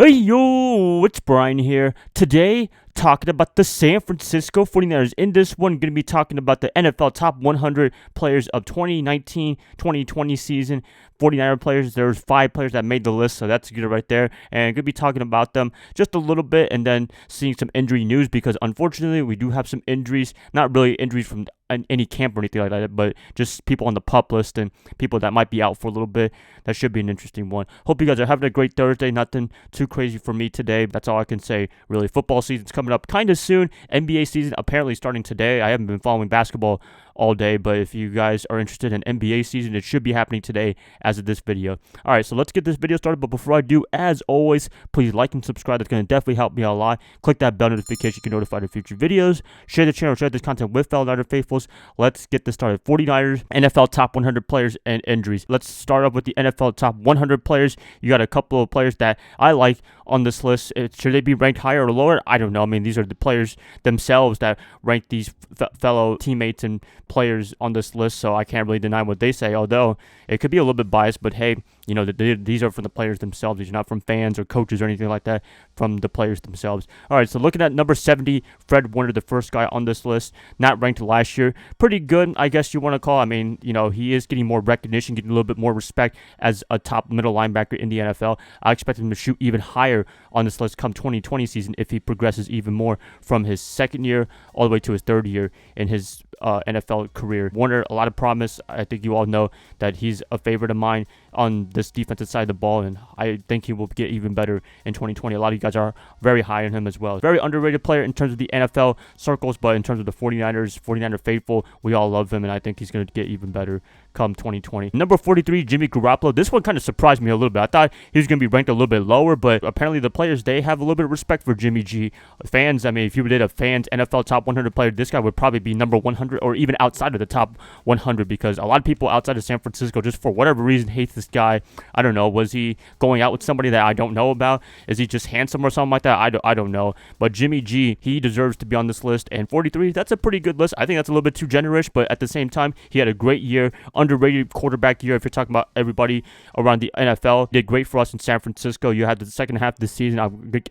Hey yo, it's Brian here. Today, talking about the San Francisco 49ers. In this one, going to be talking about the NFL top 100 players of 2019-2020 season. 49er players, there's 5 players that made the list, so that's good right there. And going to be talking about them just a little bit and then seeing some injury news because unfortunately we do have some injuries. Not really injuries from any camp or anything like that, but just people on the PUP list and people that might be out for a little bit. That should be an interesting one. Hope you guys are having a great Thursday. Nothing too crazy for me today. That's all I can say, really. Football season's coming up kind of soon. NBA season apparently starting today. I haven't been following basketball all day, but if you guys are interested in NBA season, it should be happening today as of this video. All right, so let's get this video started, but before I do, as always, please like and subscribe. That's going to definitely help me out a lot. Click that bell notification to get notified of future videos. Share the channel, share this content with fellow Niner faithfuls. Let's get this started. 49ers, NFL top 100 players and injuries. Let's start off with the NFL top 100 players. You got a couple of players that I like on this list. Should they be ranked higher or lower? I don't know. I mean, these are the players themselves that rank these fellow teammates and players on this list, so I can't really deny what they say, although it could be a little bit biased, but hey, you know, these are from the players themselves. These are not from fans or coaches or anything like that, from the players themselves. All right, so looking at number 70, Fred Warner, the first guy on this list, not ranked last year. Pretty good, I guess you want to call. I mean, you know, he is getting more recognition, getting a little bit more respect as a top middle linebacker in the NFL. I expect him to shoot even higher on this list come 2020 season if he progresses even more from his second year all the way to his third year in his NFL career. Warner, a lot of promise. I think you all know that he's a favorite of mine on this defensive side of the ball, and I think he will get even better in 2020. A lot of you guys are very high on him as well. Very underrated player in terms of the NFL circles, but in terms of the 49er faithful, we all love him, and I think he's going to get even better come 2020. Number 43, Jimmy Garoppolo. This one kind of surprised me a little bit. I thought he was going to be ranked a little bit lower, but apparently the players, they have a little bit of respect for Jimmy G. Fans, I mean, if you did a fans NFL top 100 player, this guy would probably be number 100 or even outside of the top 100 because a lot of people outside of San Francisco, just for whatever reason, hate this guy. I don't know. Was he going out with somebody that I don't know about? Is he just handsome or something like that? I don't know. But Jimmy G, he deserves to be on this list. And 43, that's a pretty good list. I think that's a little bit too generous, but at the same time, he had a great year. Underrated quarterback year if you're talking about everybody around the NFL. Did great for us in San Francisco. You had the second half of the season.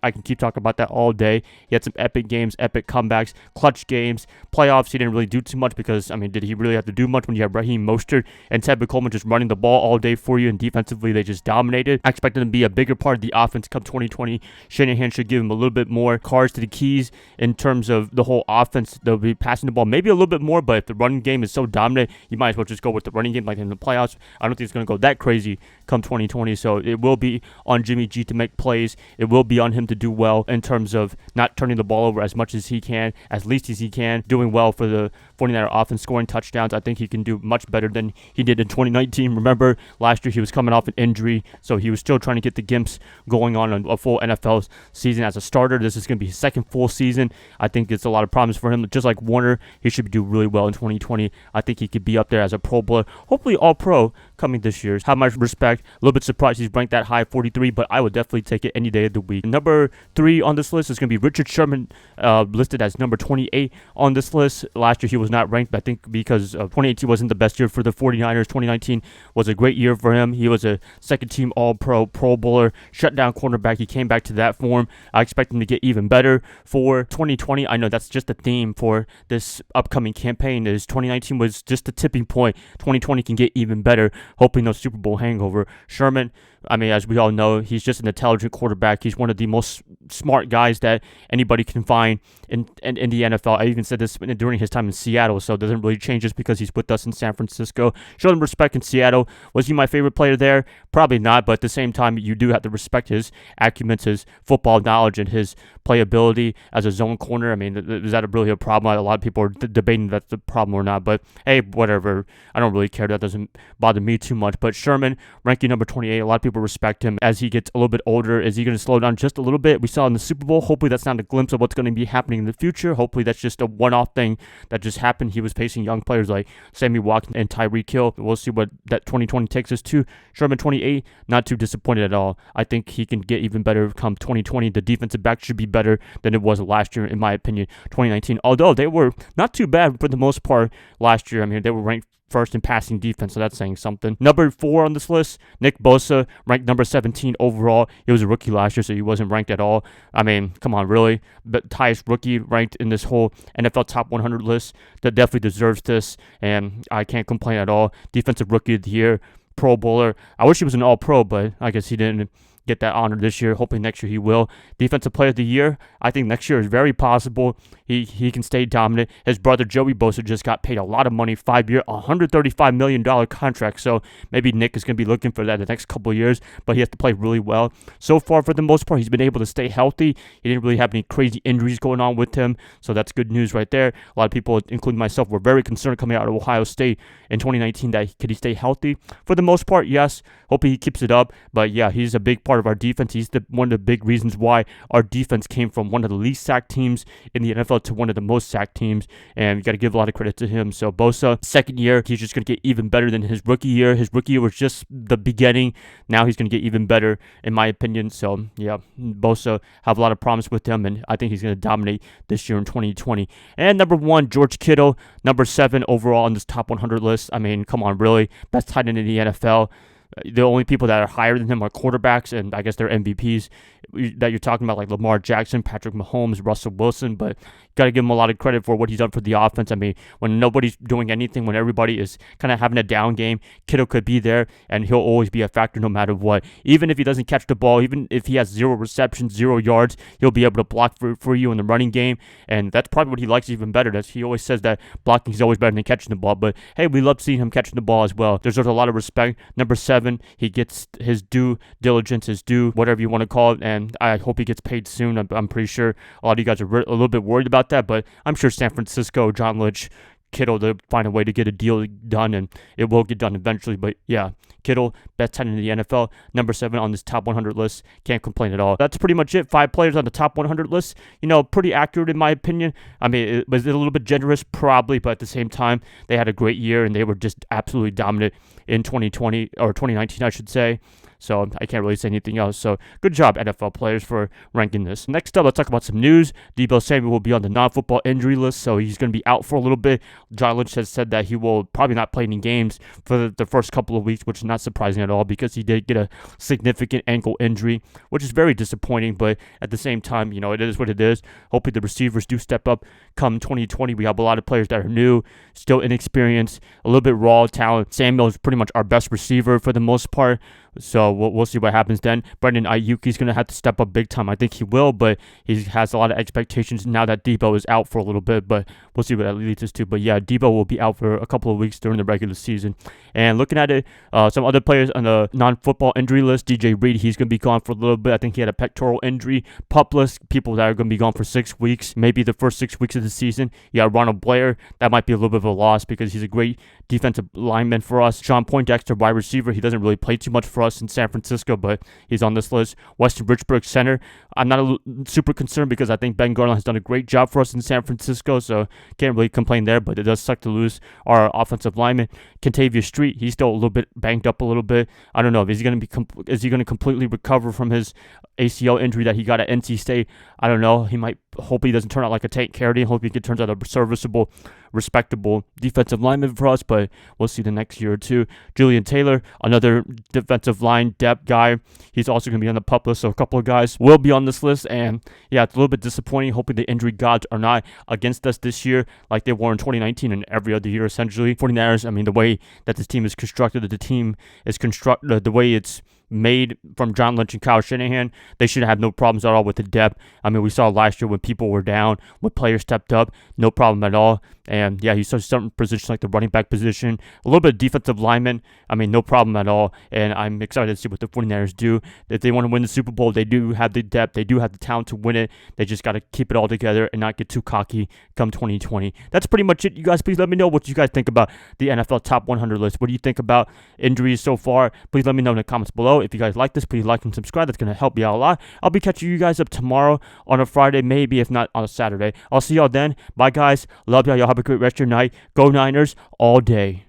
I can keep talking about that all day. He had some epic games, epic comebacks, clutch games. Playoffs, he didn't really do too much because, I mean, did he really have to do much when you have Raheem Mostert and Tevin Coleman just running the ball all day for you, and defensively they just dominated? I expect him to be a bigger part of the offense come 2020. Shanahan should give him a little bit more cards to the keys in terms of the whole offense. They'll be passing the ball maybe a little bit more, but if the running game is so dominant, you might as well just go with the running game like in the playoffs. I don't think it's going to go that crazy come 2020, so it will be on Jimmy G to make plays. It will be on him to do well in terms of not turning the ball over as much as he can, as least as he can, doing well for the 49er offense, scoring touchdowns. I think he can do much better than he did in 2019. Remember, last year he was coming off an injury, so he was still trying to get the gimps going on a full NFL season as a starter. This is going to be his second full season. I think it's a lot of promise for him. Just like Warner, he should do really well in 2020. I think he could be up there as a Pro Bowler, hopefully All-Pro coming this year. Have my respect. A little bit surprised he's ranked that high, 43, but I would definitely take it any day of the week. Number 3 on this list is going to be Richard Sherman, listed as number 28 on this list. Last year he was not ranked, I think, because 2018 wasn't the best year for the 49ers. 2019 was a great year for him. He was a second-team All-Pro, Pro Bowler, shutdown cornerback. He came back to that form. I expect him to get even better for 2020. I know that's just the theme for this upcoming campaign. Is 2019 was just the tipping point. 2020 can get even better. Hoping no Super Bowl hangover. Sherman, I mean, as we all know, he's just an intelligent quarterback. He's one of the most smart guys that anybody can find in the NFL. I even said this during his time in Seattle, so it doesn't really change just because he's with us in San Francisco. Showed him respect in Seattle. Was he my favorite player there? Probably not, but at the same time, you do have to respect his acumen, his football knowledge, and his playability as a zone corner. I mean, is that really a problem? A lot of people are debating if that's the problem or not, but hey, whatever. I don't really care. That doesn't bother me too much. But Sherman, ranking number 28, a lot of people respect him as he gets a little bit older. Is he going to slow down just a little bit? We saw in the Super Bowl. Hopefully that's not a glimpse of what's going to be happening in the future. Hopefully that's just a one-off thing that just happened. He was facing young players like Sammy Watkins and Tyreek Hill. We'll see what that 2020 takes us to. Sherman, 28, not too disappointed at all. I think he can get even better come 2020. The defensive back should be better than it was last year, in my opinion, 2019. Although they were not too bad for the most part last year. I mean, they were ranked first in passing defense, so that's saying something. Number 4 on this list, Nick Bosa, ranked number 17 overall. He was a rookie last year, so he wasn't ranked at all. I mean, come on, really? But highest rookie ranked in this whole NFL top 100 list. That definitely deserves this, and I can't complain at all. Defensive Rookie of the Year, Pro Bowler. I wish he was an All-Pro, but I guess he didn't get that honor this year. Hopefully next year he will. Defensive Player of the Year, I think next year is very possible. He can stay dominant. His brother Joey Bosa just got paid a lot of money, 5-year, $135 million contract. So maybe Nick is going to be looking for that the next couple of years, but he has to play really well. So far, for the most part, he's been able to stay healthy. He didn't really have any crazy injuries going on with him, so that's good news right there. A lot of people, including myself, were very concerned coming out of Ohio State in 2019 that could he stay healthy. For the most part, yes. Hopefully he keeps it up. But yeah, he's a big part of our defense. He's one of the big reasons why our defense came from one of the least sacked teams in the NFL to one of the most sacked teams, and you got to give a lot of credit to him. So Bosa, second year, he's just going to get even better than his rookie year. His rookie year was just the beginning. Now he's going to get even better, in my opinion. So yeah, Bosa, have a lot of promise with him, and I think he's going to dominate this year in 2020. And number 1, George Kittle, number 7 overall on this top 100 list. I mean, come on, really? Best tight end in the NFL. The only people that are higher than him are quarterbacks, and I guess they're MVPs that you're talking about, like Lamar Jackson, Patrick Mahomes, Russell Wilson, but got to give him a lot of credit for what he's done for the offense. I mean, when nobody's doing anything, when everybody is kind of having a down game, Kittle could be there, and he'll always be a factor no matter what. Even if he doesn't catch the ball, even if he has 0 receptions, 0 yards, he'll be able to block for you in the running game, and that's probably what he likes even better. He always says that blocking is always better than catching the ball, but hey, we love seeing him catching the ball as well. There's a lot of respect. Number 7, he gets his due diligence, his due, whatever you want to call it, and I hope he gets paid soon. I'm pretty sure a lot of you guys are a little bit worried about that, but I'm sure San Francisco, John Lynch, Kittle, to find a way to get a deal done, and it will get done eventually. But yeah, Kittle, best tight end in the NFL, number 7 on this top 100 list. Can't complain at all. That's pretty much it. 5 players on the top 100 list. Pretty accurate in my opinion. I mean, it was a little bit generous probably, but at the same time, they had a great year, and they were just absolutely dominant in 2020, or 2019, I should say. So I can't really say anything else. So good job, NFL players, for ranking this. Next up, let's talk about some news. Deebo Samuel will be on the non-football injury list, so he's going to be out for a little bit. John Lynch has said that he will probably not play any games for the first couple of weeks, which is not surprising at all because he did get a significant ankle injury, which is very disappointing. But at the same time, it is what it is. Hopefully the receivers do step up come 2020. We have a lot of players that are new, still inexperienced, a little bit raw talent. Samuel is pretty much our best receiver for the most part. So we'll see what happens then. Brandon Ayuk, he's going to have to step up big time. I think he will, but he has a lot of expectations now that Deebo is out for a little bit, but we'll see what that leads us to. But yeah, Deebo will be out for a couple of weeks during the regular season. And looking at it, some other players on the non-football injury list, DJ Reed, he's going to be gone for a little bit. I think he had a pectoral injury. Pup list, people that are going to be gone for 6 weeks, maybe the first 6 weeks of the season. Yeah, Ronald Blair, that might be a little bit of a loss because he's a great defensive lineman for us. Sean Poindexter, wide receiver, he doesn't really play too much for us in San Francisco, but he's on this list. Weston Richburg, center. I'm not super concerned because I think Ben Garland has done a great job for us in San Francisco, so can't really complain there, but it does suck to lose our offensive lineman. Kentavious Street, he's still a little bit banged up a little bit. I don't know. Is he going to completely recover from his ACL injury that he got at NC State? I don't know. He might hope he doesn't turn out like a Tank Carradine. Hope he turns out a serviceable, respectable defensive lineman for us, but we'll see the next year or two. Julian Taylor, another defensive line depth guy. He's also going to be on the pup list, so a couple of guys will be on this list, and yeah, it's a little bit disappointing. Hoping the injury gods are not against us this year like they were in 2019 and every other year, essentially. 49ers, I mean, the way that this team is constructed, the way it's made from John Lynch and Kyle Shanahan, they should have no problems at all with the depth. I mean, we saw last year when people were down, when players stepped up, no problem at all. And yeah, he started certain positions like the running back position, a little bit of defensive lineman. I mean, no problem at all. And I'm excited to see what the 49ers do. If they want to win the Super Bowl, they do have the depth, they do have the talent to win it. They just got to keep it all together and not get too cocky come 2020. That's pretty much it, you guys. Please let me know what you guys think about the NFL Top 100 list. What do you think about injuries so far? Please let me know in the comments below. If you guys like this, please like and subscribe. That's going to help me out a lot. I'll be catching you guys up tomorrow on a Friday, maybe, if not on a Saturday. I'll see y'all then. Bye, guys. Love y'all. Y'all have a great rest of your night. Go Niners all day.